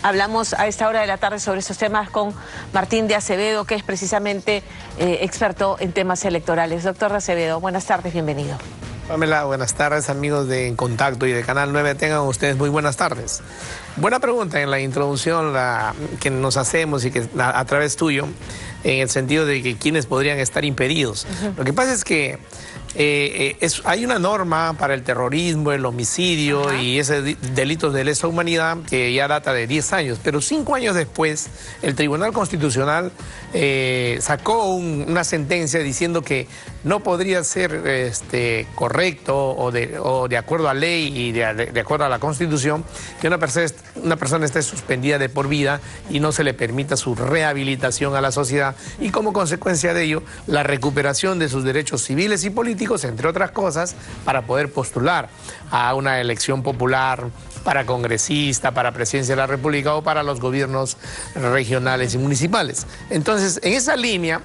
Hablamos a esta hora de la tarde sobre estos temas con Martín de Acevedo, que es precisamente experto en temas electorales. Doctor de Acevedo, buenas tardes, bienvenido. Pamela, buenas tardes, amigos de En Contacto y de Canal 9. Tengan ustedes muy buenas tardes. Buena pregunta en la introducción que nos hacemos y que a través tuyo, en el sentido de que quiénes podrían estar impedidos. Lo que pasa es que hay una norma para el terrorismo, el homicidio y esos delitos de lesa humanidad que ya data de 10 años, pero 5 años después el Tribunal Constitucional sacó una sentencia diciendo que no podría ser correcto o de acuerdo a ley y de acuerdo a la Constitución que una persona esté suspendida de por vida y no se le permita su rehabilitación a la sociedad y como consecuencia de ello la recuperación de sus derechos civiles y políticos, entre otras cosas, para poder postular a una elección popular para congresista, para presidencia de la República o para los gobiernos regionales y municipales. Entonces, en esa línea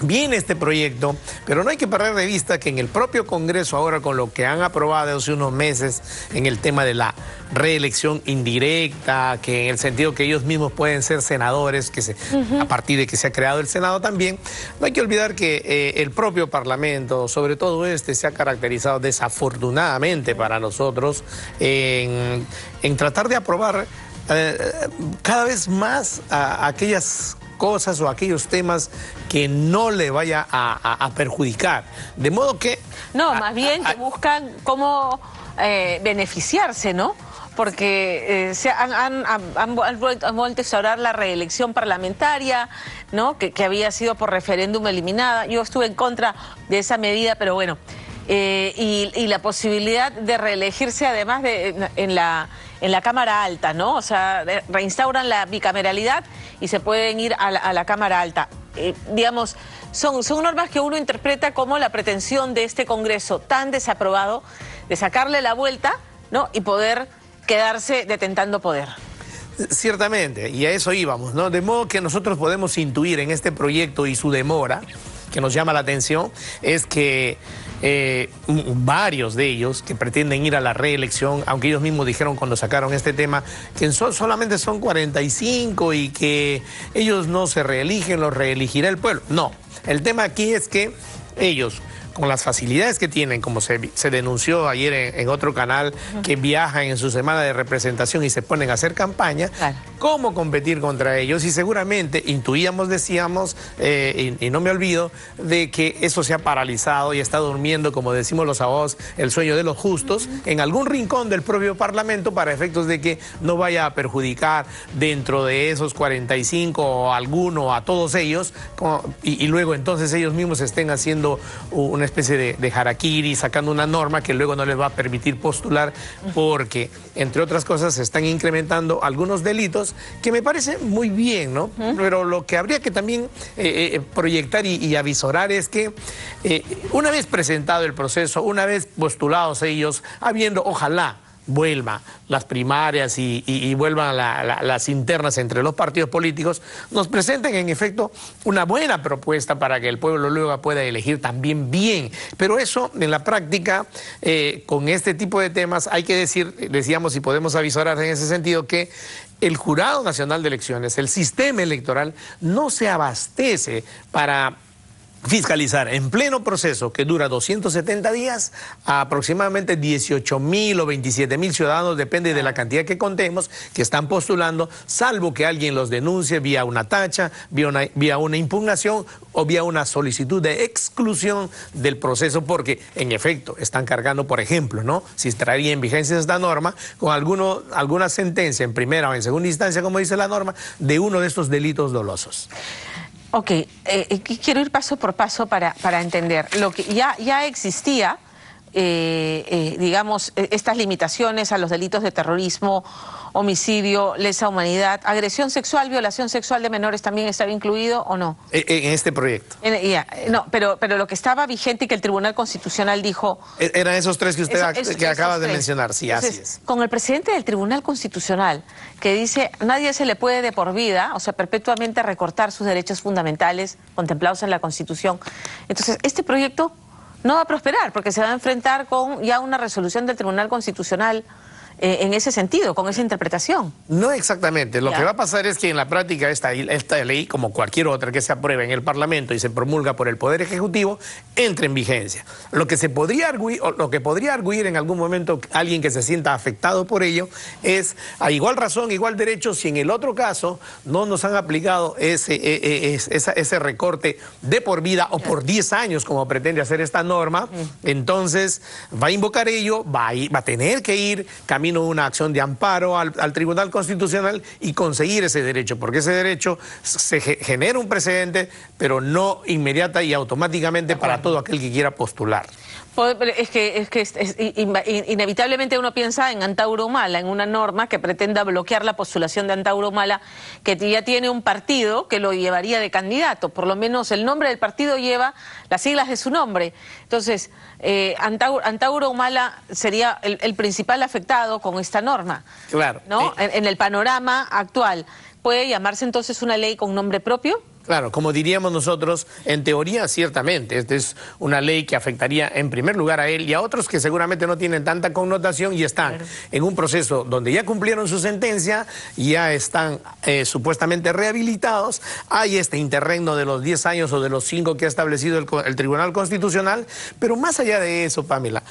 viene este proyecto, pero no hay que perder de vista que en el propio Congreso ahora, con lo que han aprobado hace unos meses en el tema de la reelección indirecta, que en el sentido que ellos mismos pueden ser senadores, a partir de que se ha creado el Senado también, no hay que olvidar que el propio Parlamento, sobre todo se ha caracterizado desafortunadamente para nosotros en tratar de aprobar cada vez más aquellas cosas o aquellos temas que no le vaya a perjudicar. De modo que... No, más bien que buscan cómo beneficiarse, ¿no? Porque han vuelto a instaurar la reelección parlamentaria, ¿no? Que había sido por referéndum eliminada. Yo estuve en contra de esa medida, pero bueno. Y la posibilidad de reelegirse además en la Cámara Alta, ¿no? O sea, reinstauran la bicameralidad y se pueden ir a la Cámara Alta. Digamos, son normas que uno interpreta como la pretensión de este Congreso tan desaprobado de sacarle la vuelta, ¿no? Y poder quedarse detentando poder. Ciertamente, y a eso íbamos, ¿no? De modo que nosotros podemos intuir en este proyecto y su demora, que nos llama la atención, es que varios de ellos que pretenden ir a la reelección, aunque ellos mismos dijeron cuando sacaron este tema que solamente son 45 y que ellos no se reeligen, los reelegirá el pueblo. No, el tema aquí es que ellos, con las facilidades que tienen, como se denunció ayer en otro canal, que viajan en su semana de representación y se ponen a hacer campaña, ¿cómo competir contra ellos? Y seguramente intuíamos, decíamos, y no me olvido, de que eso se ha paralizado y está durmiendo, como decimos los abogados, el sueño de los justos, en algún rincón del propio Parlamento para efectos de que no vaya a perjudicar dentro de esos 45 o alguno, a todos ellos, y luego entonces ellos mismos estén haciendo una especie de harakiri, sacando una norma que luego no les va a permitir postular porque, entre otras cosas, se están incrementando algunos delitos que me parece muy bien, ¿no? Pero lo que habría que también proyectar y avisorar es que una vez presentado el proceso, una vez postulados ellos, habiendo, ojalá, vuelvan las primarias y vuelvan las internas entre los partidos políticos, nos presenten en efecto una buena propuesta para que el pueblo luego pueda elegir también bien. Pero eso en la práctica, con este tipo de temas, hay que decíamos y podemos avisorar en ese sentido que el Jurado Nacional de Elecciones, el sistema electoral, no se abastece para fiscalizar en pleno proceso que dura 270 días a aproximadamente 18.000 o 27.000 ciudadanos, depende de la cantidad que contemos, que están postulando, salvo que alguien los denuncie vía una tacha, vía una impugnación o vía una solicitud de exclusión del proceso, porque en efecto están cargando, por ejemplo, ¿no? Si estaría en vigencia esta norma, con alguna sentencia en primera o en segunda instancia, como dice la norma, de uno de estos delitos dolosos. Ok, quiero ir paso por paso para entender. Lo que ya existía, digamos, estas limitaciones a los delitos de terrorismo, homicidio, lesa humanidad, agresión sexual, violación sexual de menores, ¿también estaba incluido o no? En este proyecto. No, pero lo que estaba vigente y que el Tribunal Constitucional dijo... Eran esos tres que usted que acaba de mencionar, sí, entonces, así es. Con el presidente del Tribunal Constitucional, que dice, nadie se le puede de por vida, o sea, perpetuamente recortar sus derechos fundamentales contemplados en la Constitución. Entonces, este proyecto no va a prosperar porque se va a enfrentar con ya una resolución del Tribunal Constitucional en ese sentido, con esa interpretación. No exactamente. Lo que va a pasar es que en la práctica esta ley, como cualquier otra que se apruebe en el Parlamento y se promulga por el Poder Ejecutivo, entre en vigencia. Lo que podría arguir en algún momento alguien que se sienta afectado por ello es, a igual razón, igual derecho, si en el otro caso no nos han aplicado ese recorte de por vida o por 10 años, como pretende hacer esta norma, entonces va a invocar ello, va a tener que ir camino de una acción de amparo al Tribunal Constitucional y conseguir ese derecho, porque ese derecho se genera un precedente, pero no inmediata y automáticamente para todo aquel que quiera postular. Es que inevitablemente uno piensa en Antauro Humala, en una norma que pretenda bloquear la postulación de Antauro Humala, que ya tiene un partido que lo llevaría de candidato, por lo menos el nombre del partido lleva las siglas de su nombre. Entonces, Antauro Humala sería el principal afectado con esta norma. Claro. ¿No? En el panorama actual, ¿puede llamarse entonces una ley con nombre propio? Claro, como diríamos nosotros, en teoría, ciertamente, esta es una ley que afectaría en primer lugar a él y a otros que seguramente no tienen tanta connotación y están en un proceso donde ya cumplieron su sentencia, ya están supuestamente rehabilitados, hay este interregno de los 10 años o de los 5 que ha establecido el Tribunal Constitucional, pero más allá de eso, Pamela,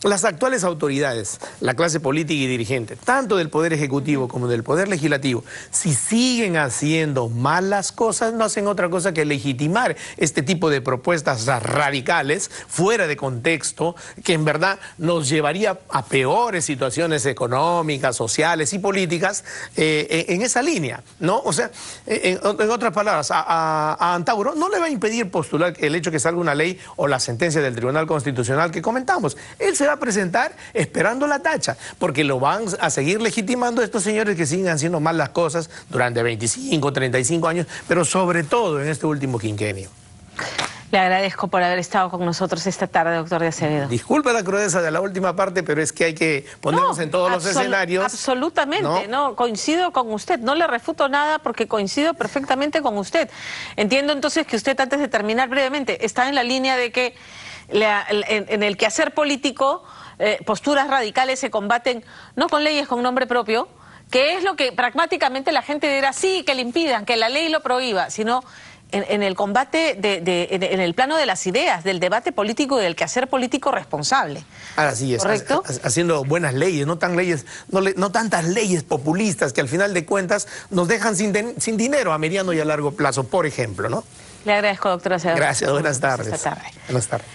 las actuales autoridades, la clase política y dirigente, tanto del Poder Ejecutivo como del Poder Legislativo, si siguen haciendo malas cosas, no hacen otra cosa que legitimar este tipo de propuestas radicales, fuera de contexto, que en verdad nos llevaría a peores situaciones económicas, sociales y políticas en esa línea, ¿no? O sea, en otras palabras, a Antauro no le va a impedir postular el hecho que salga una ley o la sentencia del Tribunal Constitucional que comentamos. Él se va a presentar esperando la tacha, porque lo van a seguir legitimando estos señores que siguen haciendo mal las cosas durante 25, 35 años, pero sobre todo en este último quinquenio. Le agradezco por haber estado con nosotros esta tarde, doctor de Acevedo. Disculpe la crudeza de la última parte, pero es que hay que ponernos en todos los escenarios. Absolutamente, no, coincido con usted, no le refuto nada porque coincido perfectamente con usted. Entiendo entonces que usted, antes de terminar brevemente, está en la línea de que en el quehacer político posturas radicales se combaten no con leyes con nombre propio, que es lo que pragmáticamente la gente dirá, sí, que le impidan, que la ley lo prohíba, sino en el combate, en el plano de las ideas, del debate político y del quehacer político responsable. Así es, ¿correcto? Haciendo buenas leyes, no tantas leyes populistas que al final de cuentas nos dejan sin dinero a mediano y a largo plazo, por ejemplo, ¿no? Le agradezco, doctora Acevedo. Gracias, buenas tardes. Esta tarde. Buenas tardes.